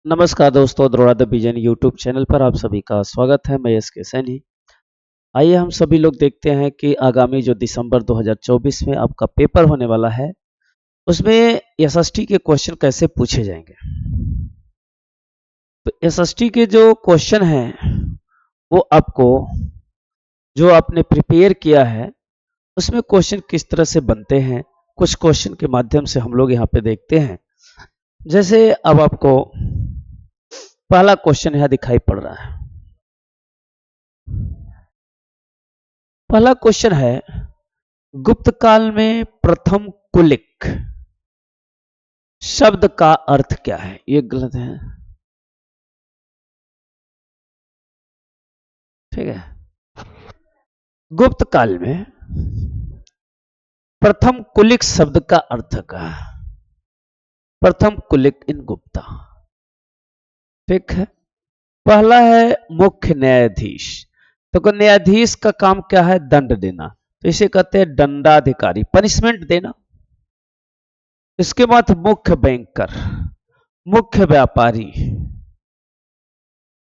नमस्कार दोस्तों, द्रोड़ा the vision YouTube channel पर आप सभी का स्वागत है। मैं एसके सैनी। आइए हम सभी लोग देखते हैं कि आगामी जो दिसंबर 2024 में आपका पेपर होने वाला है, उसमें एसएसटी के क्वेश्चन कैसे पूछे जाएंगे। तो एसएसटी के जो क्वेश्चन हैं वो आपको जो आपने प्रिपेयर किया है उसमें क्वेश्चन किस तरह से बनते हैं, कुछ क्वेश्चन के माध्यम से हम लोग यहाँ पे देखते हैं। जैसे अब आपको पहला क्वेश्चन यहाँ दिखाई पड़ रहा है। पहला क्वेश्चन है, गुप्त काल में प्रथम कुलिक शब्द का अर्थ क्या है। ये गलत है, ठीक है। गुप्त काल में प्रथम कुलिक शब्द का अर्थ का प्रथम कुलिक इन गुप्ता, ठीक है। पहला है मुख्य न्यायाधीश। तो न्यायाधीश का काम क्या है? दंड देना, तो इसे कहते हैं दंडाधिकारी, पनिशमेंट देना। इसके बाद मुख्य बैंकर, मुख्य व्यापारी।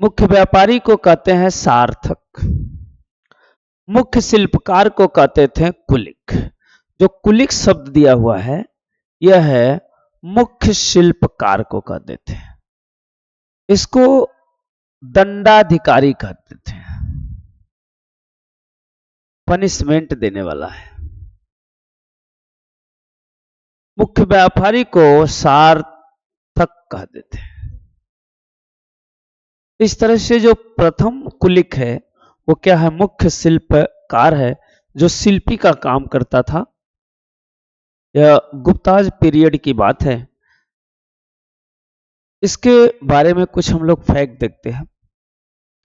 मुख्य व्यापारी को कहते हैं सार्थक। मुख्य शिल्पकार को कहते थे कुलिक। जो कुलिक शब्द दिया हुआ है यह है मुख्य शिल्पकार को कहते थे। इसको दंडाधिकारी कहते थे, पनिशमेंट देने वाला है। मुख्य व्यापारी को सार्थक कहते थे। इस तरह से जो प्रथम कुलिक है वो क्या है? मुख्य शिल्पकार है, जो शिल्पी का काम करता था। यह गुप्ताज पीरियड की बात है। इसके बारे में कुछ हम लोग फैक्ट देखते हैं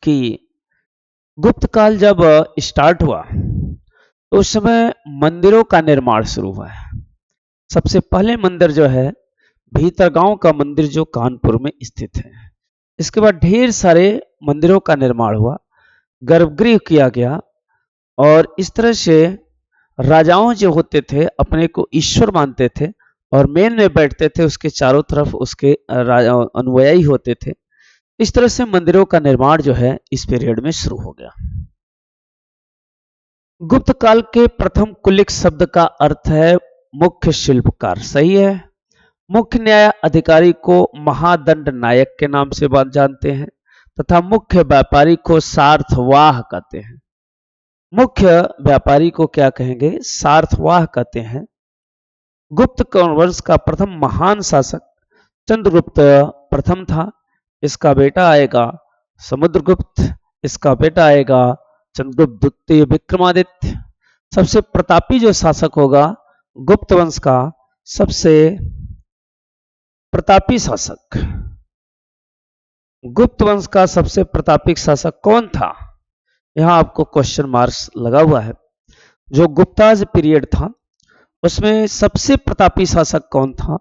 कि गुप्त काल जब स्टार्ट हुआ तो उस समय मंदिरों का निर्माण शुरू हुआ है। सबसे पहले मंदिर जो है भीतरगांव का मंदिर, जो कानपुर में स्थित है। इसके बाद ढेर सारे मंदिरों का निर्माण हुआ, गर्भगृह किया गया, और इस तरह से राजाओं जो होते थे अपने को ईश्वर मानते थे और मेन में बैठते थे, उसके चारों तरफ उसके अनुयायी होते थे। इस तरह से मंदिरों का निर्माण जो है इस पीरियड में शुरू हो गया। गुप्त काल के प्रथम कुलिक शब्द का अर्थ है मुख्य शिल्पकार, सही है। मुख्य न्याय अधिकारी को महादंड नायक के नाम से बात जानते हैं तथा मुख्य व्यापारी को सार्थवाह कहते हैं। मुख्य व्यापारी को क्या कहेंगे? सार्थवाह कहते हैं। गुप्त वंश का प्रथम महान शासक चंद्रगुप्त प्रथम था। इसका बेटा आएगा समुद्रगुप्त, इसका बेटा आएगा चंद्रगुप्त द्वितीय विक्रमादित्य। सबसे प्रतापी जो शासक होगा गुप्त वंश का, सबसे प्रतापी शासक, गुप्त वंश का सबसे प्रतापी शासक कौन था? यहां आपको क्वेश्चन मार्क्स लगा हुआ है। जो गुप्ताज पीरियड था उसमें सबसे प्रतापी शासक कौन था?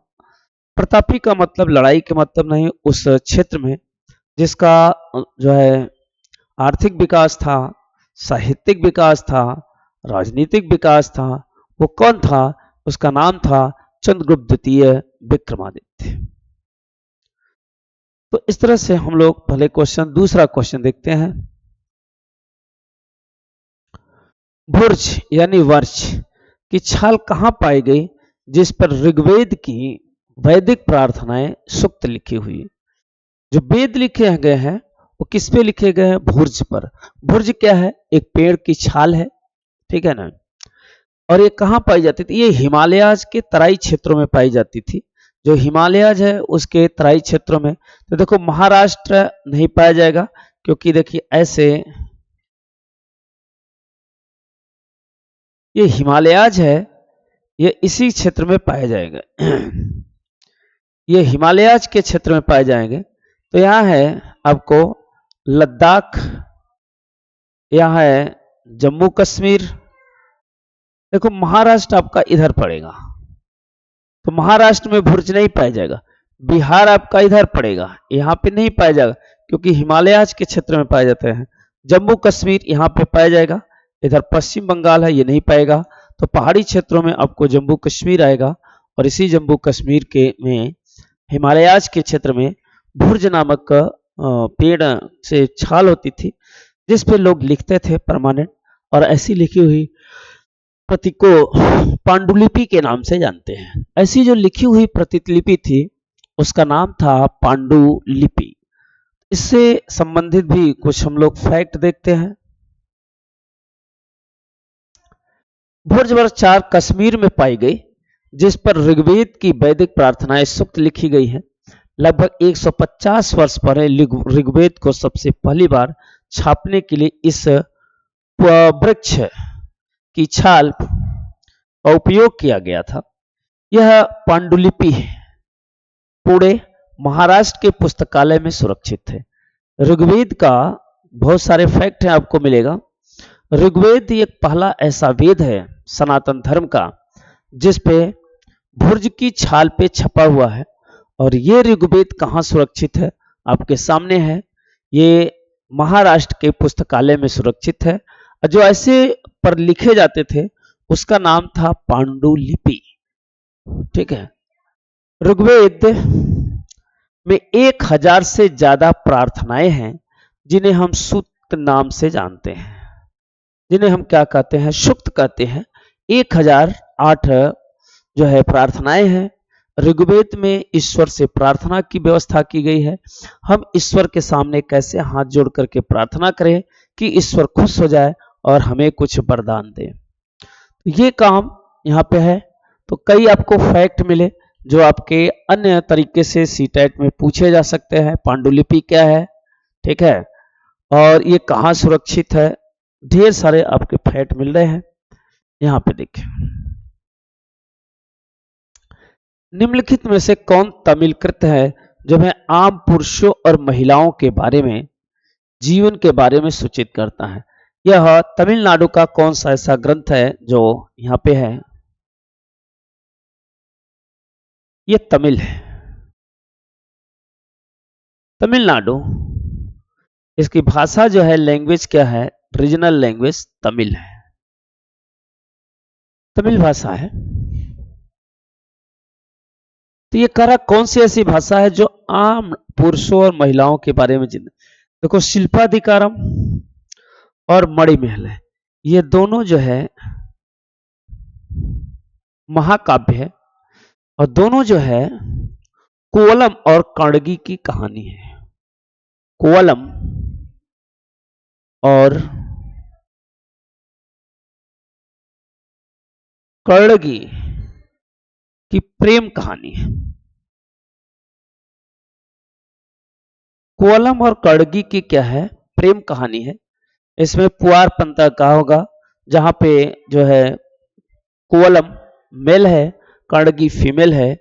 प्रतापी का मतलब लड़ाई के मतलब नहीं, उस क्षेत्र में जिसका जो है आर्थिक विकास था, साहित्यिक विकास था, राजनीतिक विकास था, वो कौन था? उसका नाम था चंद्रगुप्त द्वितीय विक्रमादित्य। तो इस तरह से हम लोग पहले क्वेश्चन, दूसरा क्वेश्चन देखते हैं। भुर्ज यानी वर्ष की छाल कहां पाई गई जिस पर ऋग्वेद की वैदिक प्रार्थनाएं सूक्त लिखी हुई? जो वेद लिखे गए हैं वो किस पे लिखे गए हैं? भुर्ज पर। भुर्ज क्या है? एक पेड़ की छाल है, ठीक है ना। और ये कहां पाई जाती थी? ये हिमालयाज के तराई क्षेत्रों में पाई जाती थी। जो हिमालयाज है उसके तराई क्षेत्रों में, तो देखो महाराष्ट्र नहीं पाया जाएगा, क्योंकि देखिए ऐसे ये हिमालयाज है, ये इसी क्षेत्र में पाए जाएंगे। ये हिमालयाज के क्षेत्र में पाए जाएंगे। तो यहां है आपको लद्दाख, यहां है जम्मू कश्मीर। देखो महाराष्ट्र आपका इधर पड़ेगा, तो महाराष्ट्र में भुर्ज नहीं पाया जाएगा। बिहार आपका इधर पड़ेगा, यहां पे नहीं पाया जाएगा क्योंकि हिमालयाज के क्षेत्र में पाए जाते हैं। जम्मू कश्मीर यहां पे पाया जाएगा, इधर पश्चिम बंगाल है, ये नहीं पाएगा। तो पहाड़ी क्षेत्रों में आपको जम्मू कश्मीर आएगा, और इसी जम्मू कश्मीर के में हिमालयाज के क्षेत्र में भुर्ज नामक पेड़ से छाल होती थी, जिस पे लोग लिखते थे परमानेंट, और ऐसी लिखी हुई प्रति को पांडुलिपि के नाम से जानते हैं। ऐसी जो लिखी हुई प्रतिलिपि थी उसका नाम था पांडुलिपि। इससे संबंधित भी कुछ हम लोग फैक्ट देखते हैं। भुर्जवर्ष 4 कश्मीर में पाई गई, जिस पर ऋग्वेद की वैदिक प्रार्थनाएं सूक्त लिखी गई हैं। लगभग 150 वर्ष पहले ऋग्वेद को सबसे पहली बार छापने के लिए इस वृक्ष की छाल का उपयोग किया गया था। यह पांडुलिपि पुणे महाराष्ट्र के पुस्तकालय में सुरक्षित है। ऋग्वेद का बहुत सारे फैक्ट हैं, आपको मिलेगा। ऋग्वेद एक पहला ऐसा वेद है सनातन धर्म का जिस पे भुर्ज की छाल पे छपा हुआ है, और ये ऋग्वेद कहाँ सुरक्षित है आपके सामने है। ये महाराष्ट्र के पुस्तकालय में सुरक्षित है। जो ऐसे पर लिखे जाते थे उसका नाम था पांडुलिपि। ठीक है। ऋग्वेद में 1000 से ज्यादा प्रार्थनाएं हैं जिन्हें हम सूक्त नाम से जानते हैं, जिन्हें हम क्या कहते हैं, सूक्त कहते हैं। 1008 जो है प्रार्थनाएं हैं। ऋग्वेद में ईश्वर से प्रार्थना की व्यवस्था की गई है। हम ईश्वर के सामने कैसे हाथ जोड़ करके प्रार्थना करें कि ईश्वर खुश हो जाए और हमें कुछ वरदान दे। ये काम यहाँ पे है। तो कई आपको फैक्ट मिले जो आपके अन्य तरीके से सीटेट में पूछे जा सकते हैं। पांडुलिपि क्या है, ठीक है, और ये कहाँ सुरक्षित है, ढेर सारे आपके फैक्ट मिल रहे हैं। यहाँ पे देखिए, निम्नलिखित में से कौन तमिल कृत है जो हमें आम पुरुषों और महिलाओं के बारे में, जीवन के बारे में सूचित करता है। यह तमिलनाडु का कौन सा ऐसा ग्रंथ है जो यहाँ पे है। ये तमिल है, तमिलनाडु। इसकी भाषा जो है, लैंग्वेज क्या है, रीजनल लैंग्वेज तमिल है, तमिल भाषा है। तो ये कह रहा कौन सी ऐसी भाषा है जो आम पुरुषों और महिलाओं के बारे में देखो, शिल्पाधिकारम और मणिमहल है, ये दोनों जो है महाकाव्य है, और दोनों जो है कोवलम और कणगी की कहानी है। कोवलम और कणगी की प्रेम कहानी है। कोवलम और कणगी की क्या है, प्रेम कहानी है। इसमें पुआर पंथा कहा होगा, जहां पे जो है कोवलम मेल है, कणगी फीमेल है।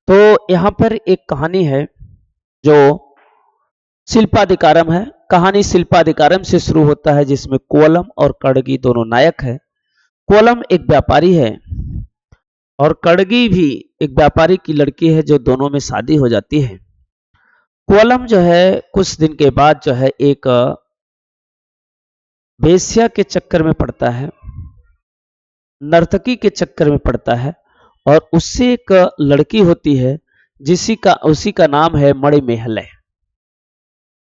तो यहां पर एक कहानी है जो शिल्पाधिकारम है। कहानी शिल्पाधिकारम से शुरू होता है, जिसमें कोवलम और कणगी दोनों नायक है। कोवलम एक व्यापारी है और कणगी भी एक व्यापारी की लड़की है, जो दोनों में शादी हो जाती है। कोवलम जो है कुछ दिन के बाद जो है एक वेश्या के चक्कर में पड़ता है, नर्तकी के चक्कर में पड़ता है, और उससे एक लड़की होती है उसी का नाम है मणिमहल।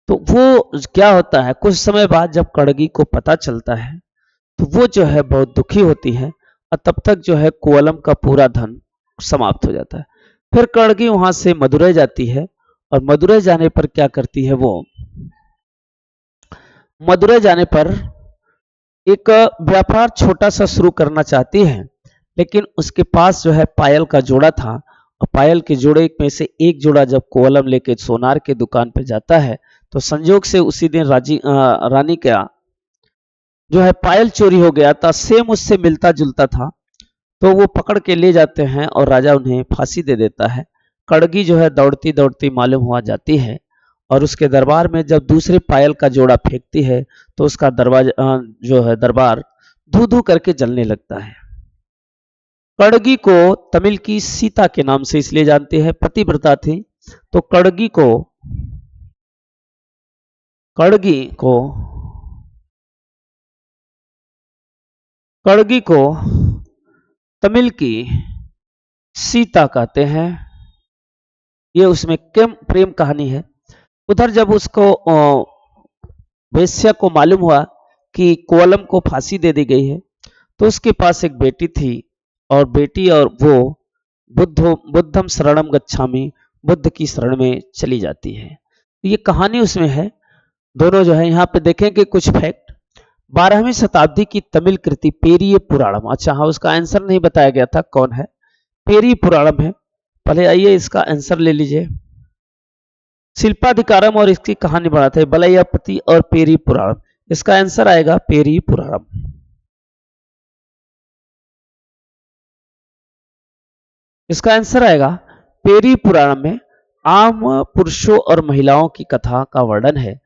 तो वो क्या होता है, कुछ समय बाद जब कणगी को पता चलता है तो वो जो है बहुत दुखी होती है, और तब तक जो है कोवलम का पूरा धन समाप्त हो जाता है। फिर कणगी वहां से मदुरै जाती है, और मदुरै जाने पर क्या करती है, वो मदुरै जाने पर एक व्यापार छोटा सा शुरू करना चाहती है, लेकिन उसके पास जो है पायल का जोड़ा था, और पायल के जोड़े में से एक जोड़ा जब कोवलम लेके सोनार के दुकान पे जाता है, तो संयोग से उसी दिन रानी का जो है पायल चोरी हो गया था, सेम उससे मिलता जुलता था। तो वो पकड़ के ले जाते हैं और राजा उन्हें फांसी दे देता है। कणगी जो है दौड़ती दौड़ती मालूम हुआ जाती है, और उसके दरबार में जब दूसरे पायल का जोड़ा फेंकती है तो उसका दरवाजा जो है दरबार धू धू करके जलने लगता है। कणगी को तमिल की सीता के नाम से इसलिए जानते हैं, पतिव्रता थी। तो कणगी को तमिल की सीता कहते हैं। ये उसमें प्रेम कहानी है। उधर जब उसको वेश्या को मालूम हुआ कि कोवलम को फांसी दे दी गई है, तो उसके पास एक बेटी थी, और बेटी और वो बुद्धम शरणम गच्छामि, बुद्ध की शरण में चली जाती है। ये कहानी उसमें है, दोनों जो है। यहाँ पे देखेंगे कुछ फैक्ट। 12वीं शताब्दी की तमिल कृति पेरिये पुराणम। अच्छा हाँ, उसका आंसर नहीं बताया गया था कौन है। पेरिये पुराणम है। पहले आइए इसका आंसर ले लीजिए। शिल्पाधिकारम और इसकी कहानी बनाते हैं बलैयापति और पेरी पुराणम। इसका आंसर आएगा पेरी पुराणम। इसका आंसर आएगा पेरी पुराणम में आम पुरुषों और महिलाओं की कथा का वर्णन है।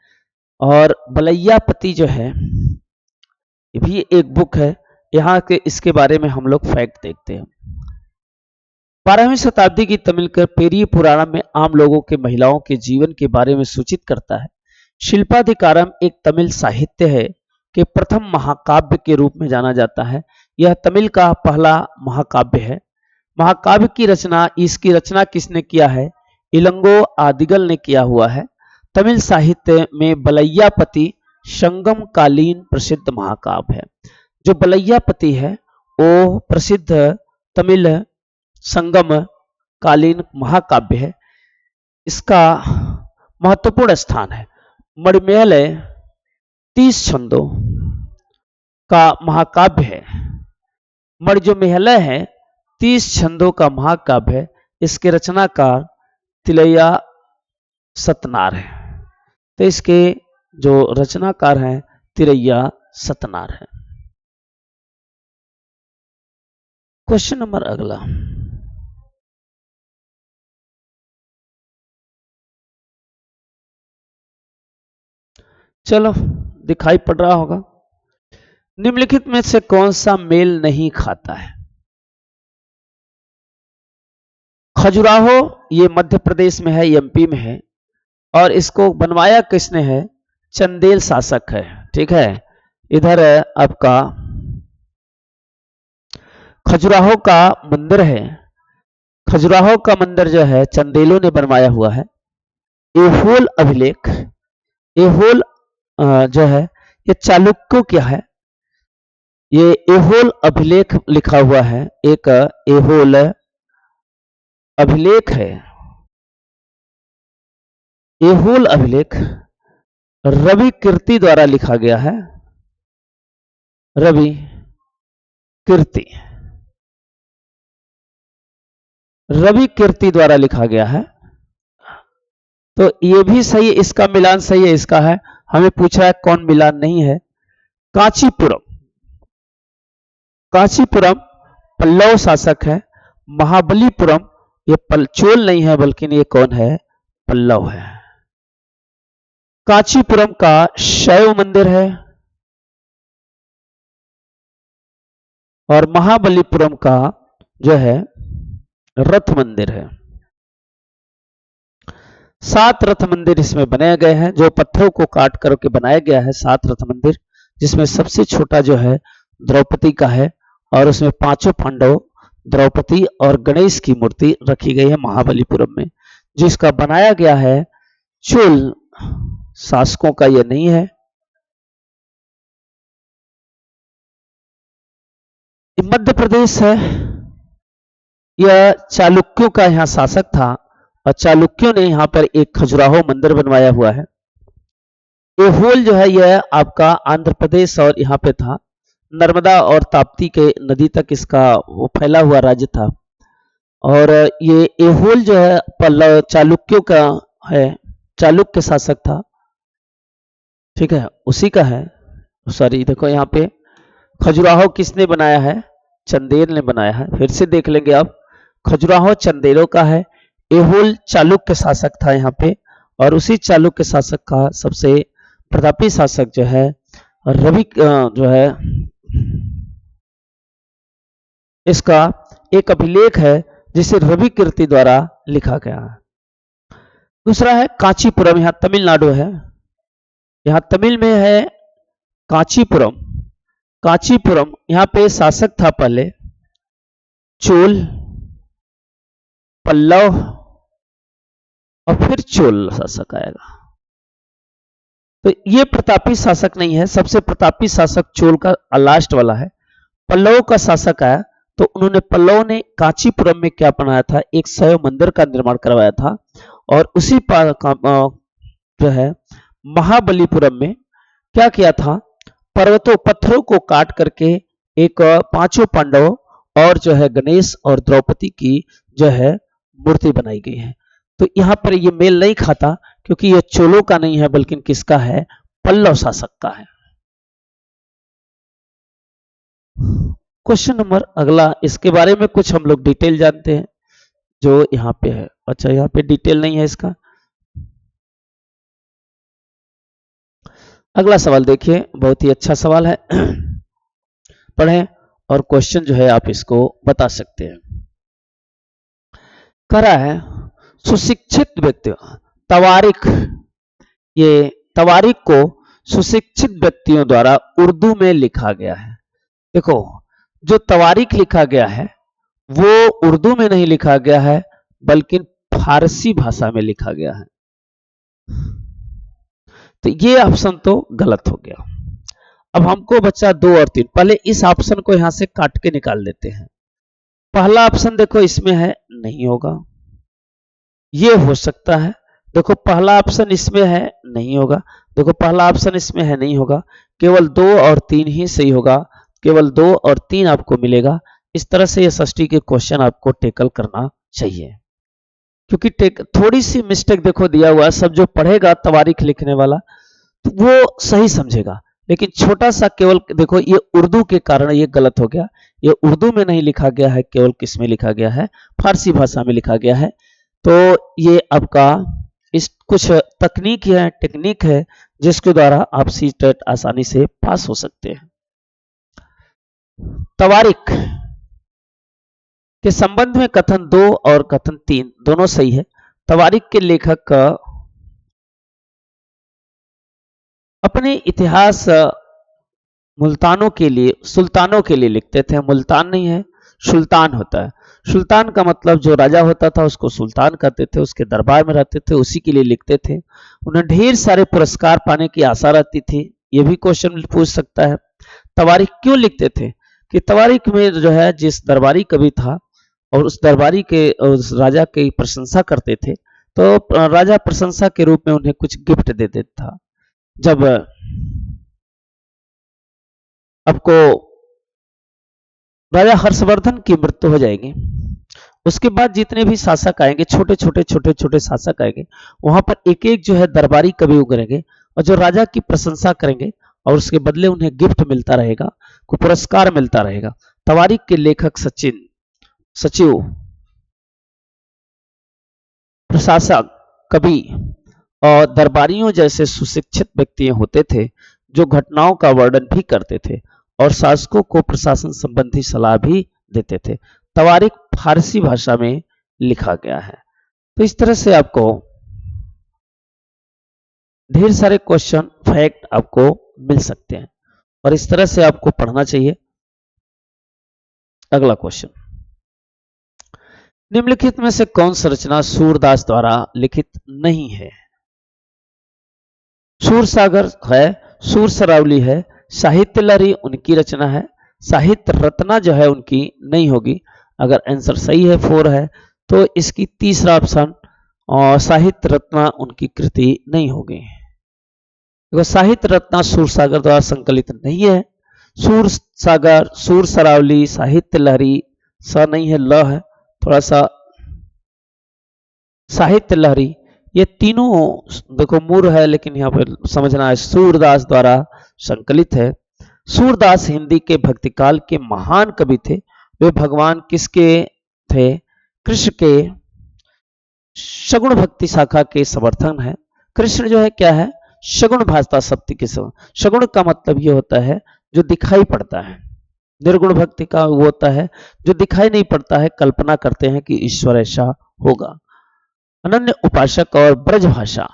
और बलैयापति जो है ये भी एक बुक है। यहाँ के इसके बारे में हम लोग फैक्ट देखते हैं। 12वीं शताब्दी की तमिल का पेरिय पुराणम में आम लोगों के महिलाओं के जीवन के बारे में सूचित करता है। शिल्पाधिकारम एक तमिल साहित्य है कि प्रथम महाकाव्य के रूप में जाना जाता है। यह तमिल का पहला महाकाव्य है। महाकाव्य की रचना, इसकी रचना किसने किया है? इलंगो आदिगल ने किया हुआ है। तमिल साहित्य में बलैयापति संगम कालीन प्रसिद्ध महाकाव्य है। जो बलैयापति है वो प्रसिद्ध तमिल संगम कालीन महाकाव्य है। इसका महत्वपूर्ण स्थान है। मणिमेहलय 30 छंदों का महाकाव्य है। मणि जो मेहलय है 30 छंदों का महाकाव्य है। इसके रचनाकार तिलैया सतनार है। तो इसके जो रचनाकार हैं तिलैया सतनार है। क्वेश्चन नंबर अगला। चलो दिखाई पड़ रहा होगा। निम्नलिखित में से कौन सा मेल नहीं खाता है? खजुराहो ये मध्य प्रदेश में है, एमपी में है, और इसको बनवाया किसने है? चंदेल शासक है। ठीक है, इधर आपका खजुराहो का मंदिर है। खजुराहो का मंदिर जो है चंदेलों ने बनवाया हुआ है। एहोल अभिलेख, एहोल जो है ये चालुक्यों क्या है? ये एहोल अभिलेख लिखा हुआ है, एक एहोल अभिलेख है। एहोल अभिलेख रवि कीर्ति द्वारा लिखा गया है। रवि कीर्ति, रवि कीर्ति द्वारा लिखा गया है। तो ये भी सही है, इसका मिलान सही है। इसका है, हमें पूछा है कौन मिलान नहीं है। कांचीपुरम, कांचीपुरम पल्लव शासक है। महाबलीपुरम ये चोल नहीं है बल्कि ये कौन है? पल्लव है। कांचीपुरम का शैव मंदिर है और महाबलीपुरम का जो है रथ मंदिर है। 7 रथ मंदिर इसमें बनाए गए हैं, जो पत्थरों को काट करके बनाया गया है। 7 रथ मंदिर, जिसमें सबसे छोटा जो है द्रौपदी का है, और उसमें 5 पांडव, द्रौपदी और गणेश की मूर्ति रखी गई है महाबलीपुरम में, जिसका बनाया गया है चोल शासकों का। यह नहीं है। मध्य प्रदेश है। यह चालुक्यों का यहाँ शासक था, और चालुक्यों ने यहाँ पर एक खजुराहो मंदिर बनवाया हुआ है। एहोल जो है यह आपका आंध्र प्रदेश और यहाँ पे था। नर्मदा और ताप्ती के नदी तक इसका वो फैला हुआ राज्य था। और ये एहोल जो है पल्लव चालुक्यों का है, चालुक्य शासक था। ठीक है, उसी का है। सॉरी, देखो यहाँ पे खजुराहो किसने बनाया है? चंदेल ने बनाया है। फिर से देख लेंगे आप। खजुराहो चंदेलों का है। एहोल चालुक्य शासक था यहाँ पे, और उसी चालुक्य शासक का सबसे प्रतापी शासक जो है रवि जो है, इसका एक अभिलेख है जिसे रवि कीर्ति द्वारा लिखा गया है। दूसरा है कांचीपुरम, यहाँ तमिलनाडु है। यहाँ तमिल में है कांचीपुरम। कांचीपुरम यहाँ पे शासक था पहले चोल, पल्लव और फिर चोल शासक आएगा। तो ये प्रतापी शासक नहीं है। सबसे प्रतापी शासक चोल का लास्ट वाला है। पल्लव का शासक आया तो उन्होंने पल्लव ने कांचीपुरम में क्या बनाया था, एक शैव मंदिर का निर्माण करवाया था। और उसी जो है महाबलीपुरम में क्या किया था, पर्वतों पत्थरों को काट करके एक पांचों पांडवों और जो है गणेश और द्रौपदी की जो है मूर्ति बनाई गई है। तो यहां पर ये मेल नहीं खाता क्योंकि ये चोलों का नहीं है बल्कि किसका है, पल्लव शासक का है। क्वेश्चन नंबर अगला, इसके बारे में कुछ हम लोग डिटेल जानते हैं जो यहाँ पे है। अच्छा यहाँ पे डिटेल नहीं है इसका। अगला सवाल देखिए, बहुत ही अच्छा सवाल है पढ़ें और क्वेश्चन जो है आप इसको बता सकते हैं। कह रहा है सुशिक्षित व्यक्ति तवारीख, ये तवारीख को सुशिक्षित व्यक्तियों द्वारा उर्दू में लिखा गया है। देखो जो तवारीख लिखा गया है वो उर्दू में नहीं लिखा गया है बल्कि फारसी भाषा में लिखा गया है। तो ये ऑप्शन तो गलत हो गया। अब हमको बचा 2 और 3। पहले इस ऑप्शन को यहां से काट के निकाल देते हैं। पहला ऑप्शन देखो इसमें है, नहीं होगा। ये हो सकता है, देखो पहला ऑप्शन इसमें है, नहीं होगा। देखो पहला ऑप्शन इसमें है, नहीं होगा। केवल 2 और 3 ही सही होगा। केवल 2 और 3 आपको मिलेगा। इस तरह से ये षष्ठी के क्वेश्चन आपको टेकल करना चाहिए क्योंकि थोड़ी सी मिस्टेक देखो दिया हुआ है। सब जो पढ़ेगा तवारीख लिखने वाला तो वो सही समझेगा, लेकिन छोटा सा केवल देखो ये उर्दू के कारण ये गलत हो गया। ये उर्दू में नहीं लिखा गया है, केवल किस में लिखा गया है, फारसी भाषा में लिखा गया है। तो ये आपका इस कुछ तकनीक है, टेक्निक है जिसके द्वारा आप सीटेट आसानी से पास हो सकते हैं। तवारीख के संबंध में कथन 2 और कथन 3 दोनों सही है। तवारीख के लेखक अपने इतिहास मुल्तानों के लिए, सुल्तानों के लिए लिखते थे। मुल्तान नहीं है, सुल्तान होता है। सुल्तान का मतलब जो राजा होता था उसको सुल्तान कहते थे, उसके दरबार में रहते थे, उसी के लिए लिखते थे। उन्हें ढेर सारे पुरस्कार पाने की आशा रहती थी। ये भी क्वेश्चन पूछ सकता है। तवारीख क्यों लिखते थे कि तवारीख में जो है जिस दरबारी कवि था और उस दरबारी के उस राजा की प्रशंसा करते थे तो राजा प्रशंसा के रूप में उन्हें कुछ गिफ्ट दे देता था। जब आपको राजा हर्षवर्धन की मृत्यु हो जाएगी उसके बाद जितने भी शासक आएंगे, छोटे छोटे शासक आएंगे, वहां पर एक एक जो है दरबारी कवि उगरेंगे और जो राजा की प्रशंसा करेंगे और उसके बदले उन्हें गिफ्ट मिलता रहेगा, को पुरस्कार मिलता रहेगा। तवारीख के लेखक सचिव, प्रशासक, कवि और दरबारियों जैसे सुशिक्षित व्यक्ति होते थे जो घटनाओं का वर्णन भी करते थे और शासकों को प्रशासन संबंधी सलाह भी देते थे। तवारीख फारसी भाषा में लिखा गया है। तो इस तरह से आपको ढेर सारे क्वेश्चन फैक्ट आपको मिल सकते हैं और इस तरह से आपको पढ़ना चाहिए। अगला क्वेश्चन, निम्नलिखित में से कौन सी रचना सूरदास द्वारा लिखित नहीं है? सूरसागर है, सूर सरावली है, साहित्य लहरी उनकी रचना है, साहित्य रत्ना जो है उनकी नहीं होगी। अगर आंसर सही है 4 है तो इसकी तीसरा ऑप्शन और साहित्य रत्ना उनकी कृति नहीं होगी। देखो साहित्य रत्ना सूरसागर द्वारा संकलित नहीं है। सूर सागर, सूर सरावली, साहित्य लहरी, स नहीं है, ल है, थोड़ा सा साहित्य लहरी, ये तीनों देखो मूर है लेकिन यहाँ पर समझना है सूरदास द्वारा संकलित है। सूरदास हिंदी के भक्तिकाल के महान कवि थे। वे भगवान किसके थे? कृष्ण के सगुण भक्ति शाखा के समर्थन है। कृष्ण जो है क्या है? सगुण भाषा शक्ति के सगुण का मतलब ये होता है जो दिखाई पड़ता है। निर्गुण भक्ति का वो होता है जो दिखाई नहीं पड़ता है, कल्पना करते हैं कि ईश्वर ऐसा होगा। अनन्य उपासक और ब्रजभाषा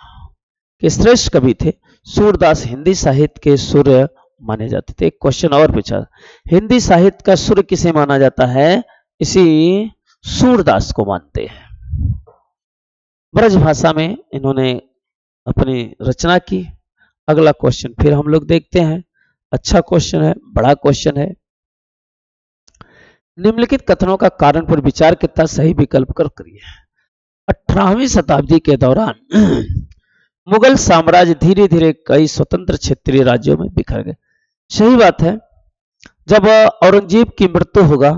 के श्रेष्ठ कवि थे। सूरदास हिंदी साहित्य के सूर्य माने जाते थे। एक क्वेश्चन और पूछा, हिंदी साहित्य का सूर्य किसे माना जाता है? इसी सूरदास को मानते हैं। ब्रजभाषा में इन्होंने अपनी रचना की। अगला क्वेश्चन फिर हम लोग देखते हैं। अच्छा क्वेश्चन है, बड़ा क्वेश्चन है। निम्नलिखित कथनों का कारण पर विचार के तहत सही विकल्प कर करिए। 18वीं शताब्दी के दौरान मुगल साम्राज्य धीरे धीरे कई स्वतंत्र क्षेत्रीय राज्यों में बिखर गए। सही बात है। जब औरंगजेब की मृत्यु होगा,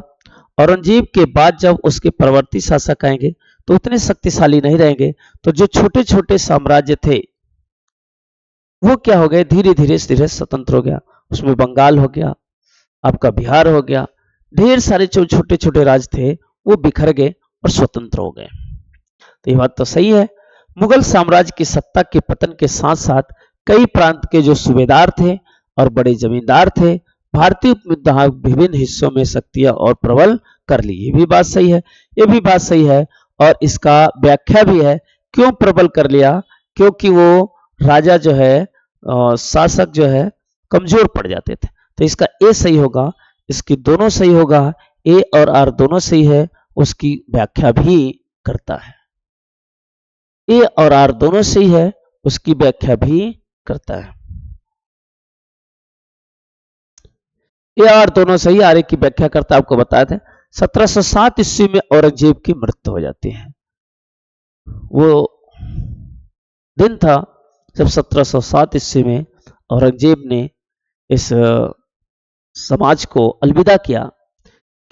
औरंगजेब के बाद जब उसके परवर्ती शासक आएंगे तो उतने शक्तिशाली नहीं रहेंगे, तो जो छोटे छोटे साम्राज्य थे वो क्या हो गए, धीरे धीरे धीरे स्वतंत्र हो गया। उसमें बंगाल हो गया, आपका बिहार हो गया, ढेर सारे जो छोटे छोटे राज्य थे वो बिखर गए और स्वतंत्र हो गए। तो ये बात तो सही है। मुगल साम्राज्य की सत्ता के पतन के साथ साथ कई प्रांत के जो सूबेदार थे और बड़े जमींदार थे, भारतीय उपमहाद्वीप विभिन्न हिस्सों में शक्तियां और प्रबल कर ली। ये भी बात सही है, ये भी बात सही है। और इसका व्याख्या भी है, क्यों प्रबल कर लिया, क्योंकि वो राजा जो है, शासक जो है कमजोर पड़ जाते थे। तो इसका ए सही होगा, इसकी दोनों सही होगा, ए और आर दोनों सही है, उसकी व्याख्या भी करता है। ए और आर दोनों सही है, उसकी व्याख्या भी करता है। ए और दोनों सही, आर की व्याख्या करता, आपको बताया था। 1707 ईस्वी में औरंगजेब की मृत्यु हो जाती है। वो दिन था जब 1707 ईस्वी में औरंगजेब ने इस समाज को अलविदा किया।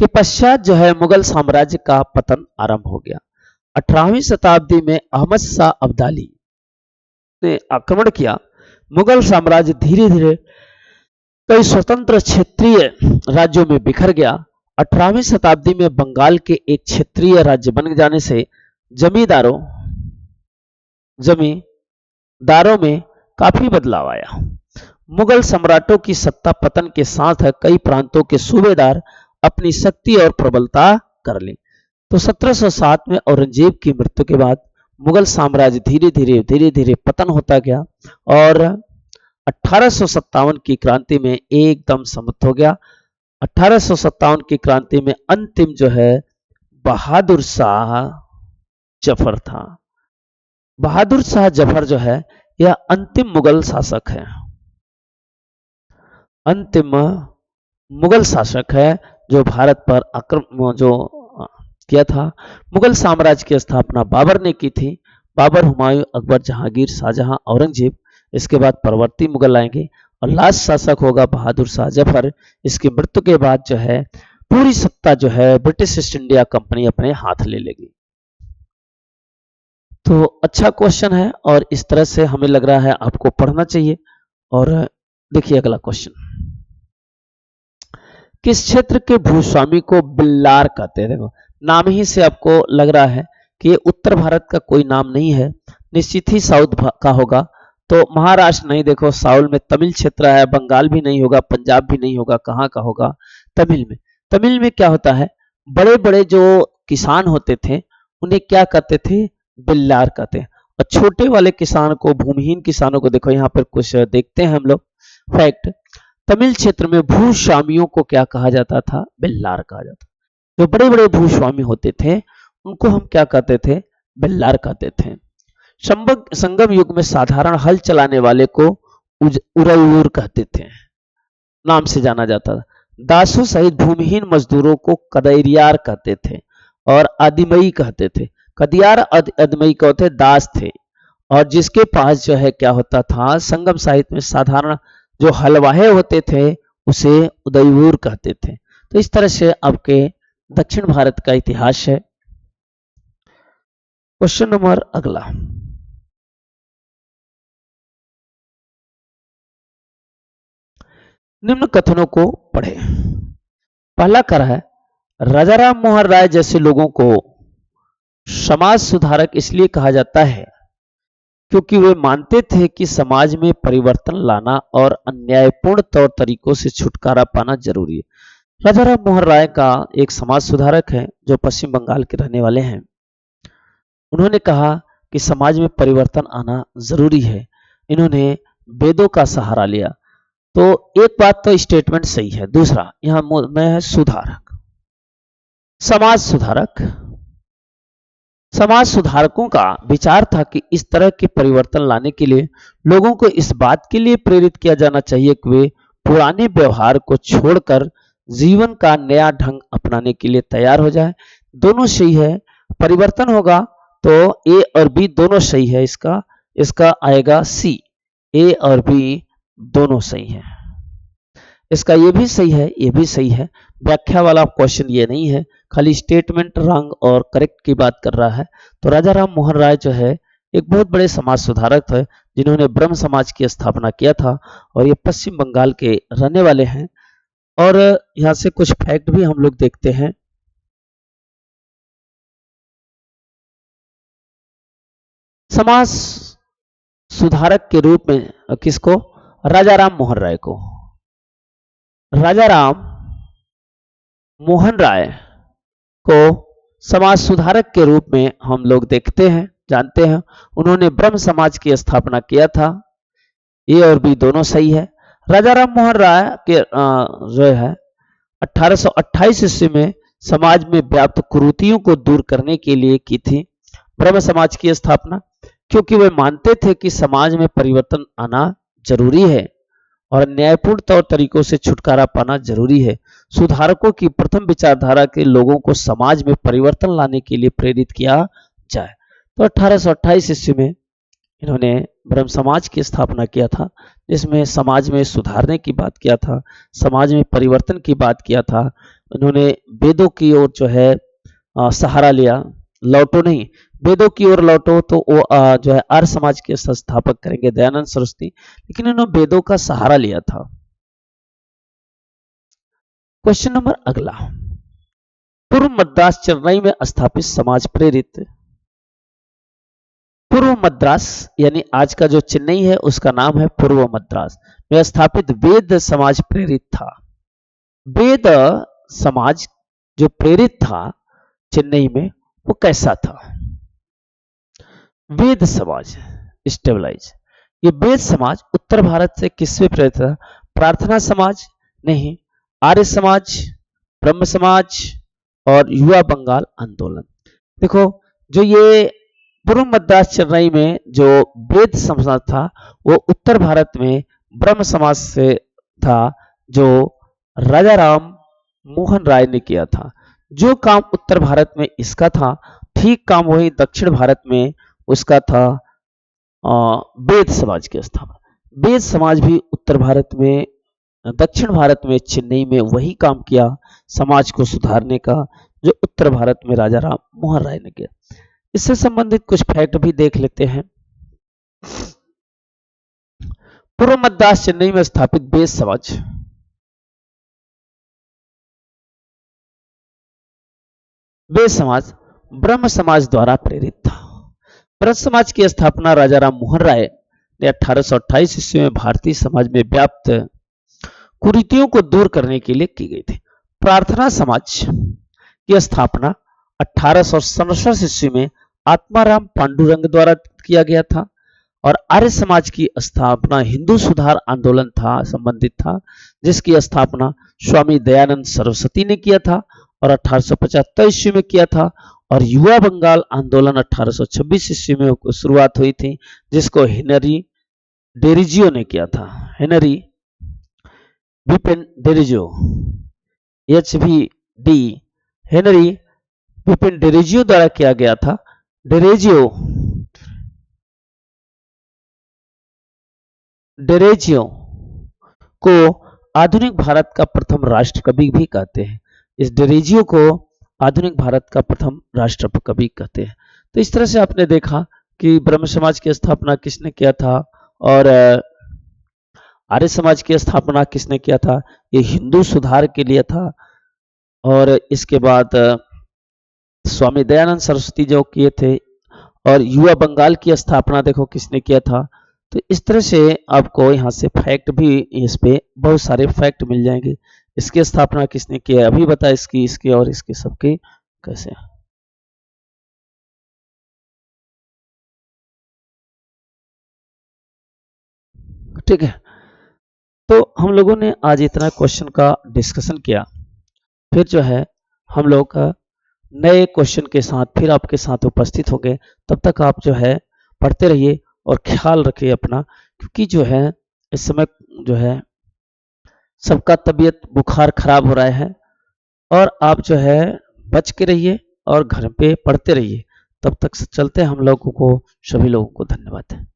के पश्चात जो है मुगल साम्राज्य का पतन आरंभ हो गया। 18वीं शताब्दी में अहमद शाह अब्दाली ने आक्रमण किया। मुगल साम्राज्य धीरे धीरे कई स्वतंत्र क्षेत्रीय राज्यों में बिखर गया। 18वीं शताब्दी में बंगाल के एक क्षेत्रीय राज्य बन जाने से जमींदारों में काफी बदलाव आया। मुगल सम्राटों की सत्ता पतन के साथ कई प्रांतों के सूबेदार अपनी शक्ति और प्रबलता कर ली। तो 1707 में औरंगजेब की मृत्यु के बाद मुगल साम्राज्य धीरे धीरे पतन होता गया और 1857 की क्रांति में एकदम समाप्त हो गया। 1857 की क्रांति में अंतिम जो है बहादुर शाह जफर था। बहादुर शाह जफर जो है यह अंतिम मुगल शासक है, अंतिम मुगल शासक है जो भारत पर आक्रमण जो किया था। मुगल साम्राज्य की स्थापना बाबर ने की थी। बाबर, हुमायूं, अकबर, जहांगीर, शाहजहां, औरंगजेब, इसके बाद परवर्ती मुगल आएंगे और लास्ट शासक होगा बहादुर शाह जफर। इसकी मृत्यु के बाद जो है पूरी सत्ता जो है ब्रिटिश ईस्ट इंडिया कंपनी अपने हाथ ले लेगी। तो अच्छा क्वेश्चन है और इस तरह से हमें लग रहा है आपको पढ़ना चाहिए। और देखिए अगला क्वेश्चन, किस क्षेत्र के भूस्वामी को बिल्लार कहते हैं? देखो नाम ही से आपको लग रहा है कि ये उत्तर भारत का कोई नाम नहीं है, निश्चित ही साउथ का होगा। तो महाराष्ट्र नहीं, देखो साउल में तमिल क्षेत्र है, बंगाल भी नहीं होगा, पंजाब भी नहीं होगा, कहाँ का होगा? तमिल में। तमिल में क्या होता है, बड़े बड़े जो किसान होते थे उन्हें क्या कहते थे? बिल्लार कहते हैं। और छोटे वाले किसान को, भूमिहीन किसानों को, देखो यहाँ पर कुछ देखते हैं हम लोग फैक्ट। तमिल क्षेत्र में भूस्वामियों को क्या कहा जाता था? बिल्लार कहा जाता। जो बड़े बड़े भूस्वामी होते थे उनको हम क्या कहते थे? बिल्लार कहते थे। संगम युग में साधारण हल चलाने वाले को उरैयूर कहते थे, नाम से जाना जाता था। दासों सहित भूमिहीन मजदूरों को कदैरियार कहते थे और आदिमई कहते थे। कदियार आदिमई को थे, दास थे। और जिसके पास जो है क्या होता था, संगम साहित्य में साधारण जो हलवाहे होते थे उसे उदयूर कहते थे। तो इस तरह से आपके दक्षिण भारत का इतिहास है। क्वेश्चन नंबर अगला, निम्न कथनों को पढ़े। पहला कर है, राजाराम मोहन राय जैसे लोगों को समाज सुधारक इसलिए कहा जाता है क्योंकि वे मानते थे कि समाज में परिवर्तन लाना और अन्यायपूर्ण तौर तरीकों से छुटकारा पाना जरूरी है। राजाराम मोहन राय का एक समाज सुधारक है जो पश्चिम बंगाल के रहने वाले हैं। उन्होंने कहा कि समाज में परिवर्तन आना जरूरी है। इन्होंने वेदों का सहारा लिया। तो एक बात तो स्टेटमेंट सही है। दूसरा यहां में है सुधारक, समाज सुधारक। समाज सुधारकों का विचार था कि इस तरह के परिवर्तन लाने के लिए लोगों को इस बात के लिए प्रेरित किया जाना चाहिए कि वे पुराने व्यवहार को छोड़कर जीवन का नया ढंग अपनाने के लिए तैयार हो जाए। दोनों सही है, परिवर्तन होगा तो ए और बी दोनों सही है। इसका इसका आएगा सी, ए और बी दोनों सही है। इसका ये भी सही है, ये भी सही है। व्याख्या वाला क्वेश्चन ये नहीं है, खाली स्टेटमेंट रॉन्ग और करेक्ट की बात कर रहा है। तो राजा राम मोहन राय जो है एक बहुत बड़े समाज सुधारक थे जिन्होंने ब्रह्म समाज की स्थापना किया था और ये पश्चिम बंगाल के रहने वाले हैं। और यहाँ से कुछ फैक्ट भी हम लोग देखते हैं। समाज सुधारक के रूप में किसको? राजा राम मोहन राय को। राजा राम मोहन राय को समाज सुधारक के रूप में हम लोग देखते हैं, जानते हैं। उन्होंने ब्रह्म समाज की स्थापना किया था। ए और बी दोनों सही है। राजा राम मोहन राय के जो है 1828 ईस्वी में समाज में व्याप्त कुरीतियों को दूर करने के लिए की थी ब्रह्म समाज की स्थापना, क्योंकि वे मानते थे कि समाज में परिवर्तन आना जरूरी है और न्यायपूर्ण तौर तरीकों से छुटकारा पाना जरूरी है। सुधारकों की प्रथम विचारधारा के लोगों को समाज में परिवर्तन लाने के लिए प्रेरित किया जाए। तो 1828 ईस्वी में इन्होंने ब्रह्म समाज की स्थापना किया था, जिसमें समाज में सुधारने की बात किया था, समाज में परिवर्तन की बात किया था। इन्होंने वेदों की ओर जो है सहारा लिया। लौटो नहीं, वेदों की ओर लौटो तो वो जो है आर्य समाज के संस्थापक करेंगे दयानंद सरस्वती, लेकिन इन्होंने वेदों का सहारा लिया था। क्वेश्चन नंबर अगला, पूर्व मद्रास चेन्नई में स्थापित समाज प्रेरित। पूर्व मद्रास यानी आज का जो चेन्नई है उसका नाम है पूर्व मद्रास में स्थापित वेद समाज प्रेरित था। वेद समाज जो प्रेरित था चेन्नई में वो कैसा था? वेद समाज स्टेबलाइज, ये वेद समाज उत्तर भारत से किससे प्रेरित था? प्रार्थना समाज नहीं, आर्य समाज, ब्रह्म समाज और युवा बंगाल आंदोलन। देखो, जो ये पूर्व मद्रास चेन्नई में जो वेद समाज था वो उत्तर भारत में ब्रह्म समाज से था, जो राजा राम मोहन राय ने किया था। जो काम उत्तर भारत में इसका था, ठीक काम वही दक्षिण भारत में उसका था वेद समाज की स्थापना। वेद समाज भी उत्तर भारत में, दक्षिण भारत में चेन्नई में वही काम किया समाज को सुधारने का जो उत्तर भारत में राजा राम मोहन राय ने किया। इससे संबंधित कुछ फैक्ट भी देख लेते हैं। पूर्व मद्रास चेन्नई में स्थापित वेद समाज, वेद समाज ब्रह्म समाज द्वारा प्रेरित था। ब्रह्म समाज की स्थापना राजा राम मोहन राय ने 1828 ईस्वी में भारतीय समाज में व्याप्त कुरीतियों को दूर करने के लिए की गई थी। प्रार्थना समाज की स्थापना 1867 ईस्वी में आत्माराम पांडुरंग द्वारा किया गया था और आर्य समाज की स्थापना हिंदू सुधार आंदोलन था संबंधित था, जिसकी स्थापना स्वामी दयानंद सरस्वती ने किया था और 1875 ईस्वी में किया था। और युवा बंगाल आंदोलन 1826 ईस्वी में शुरुआत हुई थी, जिसको हेनरी डेरिजियो ने किया था। Henry Vivian Derozio, HVD, Henry Vivian Derozio द्वारा किया गया था। डेरेजियो को आधुनिक भारत का प्रथम राष्ट्र कवि भी कहते हैं। इस डेरेजियो को आधुनिक भारत का प्रथम राष्ट्र कवि कहते हैं। तो इस तरह से आपने देखा कि ब्रह्म समाज की स्थापना किसने किया था और आर्य समाज की स्थापना किसने किया था? ये हिंदू सुधार के लिए था। और इसके बाद स्वामी दयानंद सरस्वती जो किए थे, और युवा बंगाल की स्थापना देखो किसने किया था। तो इस तरह से आपको यहाँ से फैक्ट भी, इस पे बहुत सारे फैक्ट मिल जाएंगे। इसकी स्थापना किसने किया अभी बता, इसकी, इसके और इसके सबके कैसे। ठीक है, तो हम लोगों ने आज इतना क्वेश्चन का डिस्कशन किया। फिर जो है हम लोग नए क्वेश्चन के साथ फिर आपके साथ उपस्थित होंगे। तब तक आप जो है पढ़ते रहिए और ख्याल रखिए अपना, क्योंकि जो है इस समय जो है सबका तबीयत बुखार खराब हो रहा है। और आप जो है बच के रहिए और घर पे पढ़ते रहिए। तब तक चलते हैं हम लोगों को, सभी लोगों को धन्यवाद।